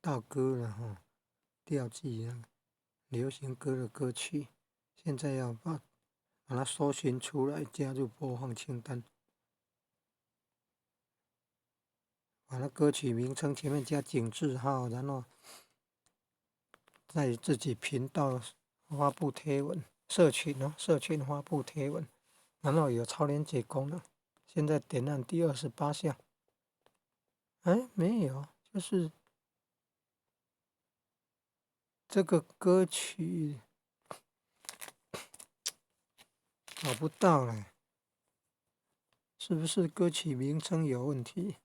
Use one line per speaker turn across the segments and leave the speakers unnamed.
到歌了哈，调记啊，流行歌的歌曲，现在要把它搜寻出来，加入播放清单。把那歌曲名称前面加井字号，然后在自己频道发布贴文，社群发布贴文，然后有超连结功能。现在点按第28项，没有，就是这个歌曲找不到了，是不是歌曲名称有问题？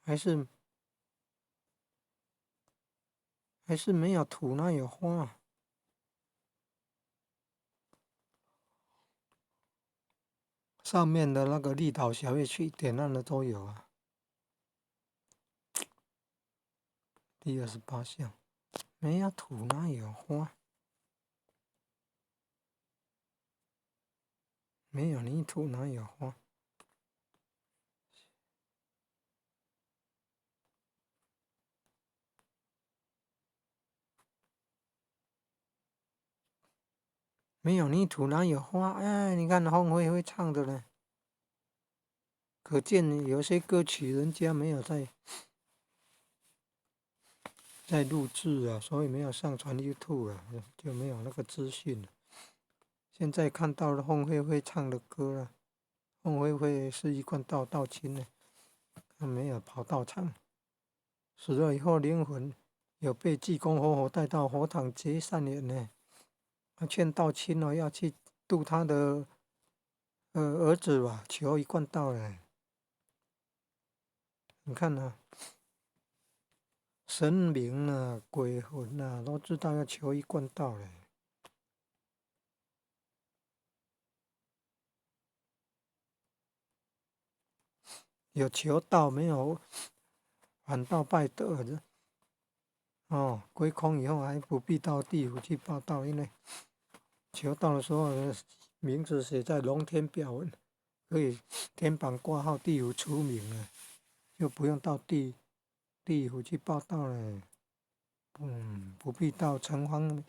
还是没有图那有花？上面的那个立岛小夜曲点按的都有啊。第28项，没有图哪有花？没有泥土哪有花？没有泥土哪有花？哎，你看凤飞飞唱的呢，可见有些歌曲人家没有在录制啊，所以没有上传 YouTube 啊，就没有那个资讯了。现在看到了凤飞飞唱的歌了，凤飞飞是一贯道亲呢，他没有跑道场，死了以后灵魂有被济公活活带到佛堂结善缘呢。他劝道亲哦，要去度他的儿子吧，求一贯道呢。你看啊，神明啊、鬼魂啊，都知道要求一贯道嘞。有求道没有反倒拜德的哦，归空以后还不必到地府去报道，因为求道的时候名字写在龙天表文，可以天榜挂号，地府出名了，就不用到地府去报道了。不必到城隍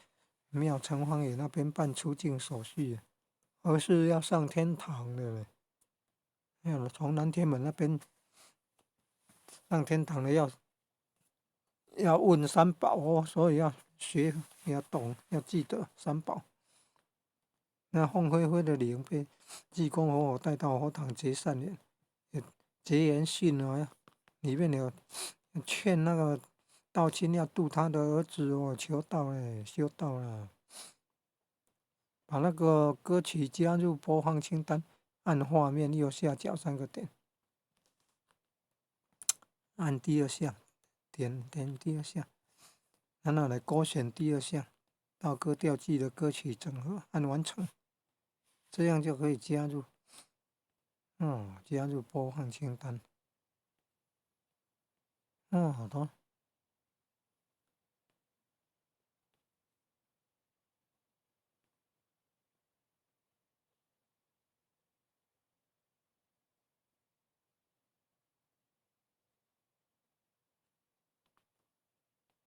庙、城隍爷那边办出境手续，而是要上天堂的了。要从南天门那边上天堂的要问三宝哦，所以要学、要懂、要记得三宝。那凤飞飞的灵被济公活活带到佛堂结善缘，结缘信哦，里面有劝那个道亲要度他的儿子哦，求道嘞，修道了。把那个歌曲加入播放清单，按画面右下角3个点，按第2项，点第2项，然后来勾选第2项，道歌调记的歌曲整合，按完成，这样就可以加入，加入播放清单。好多。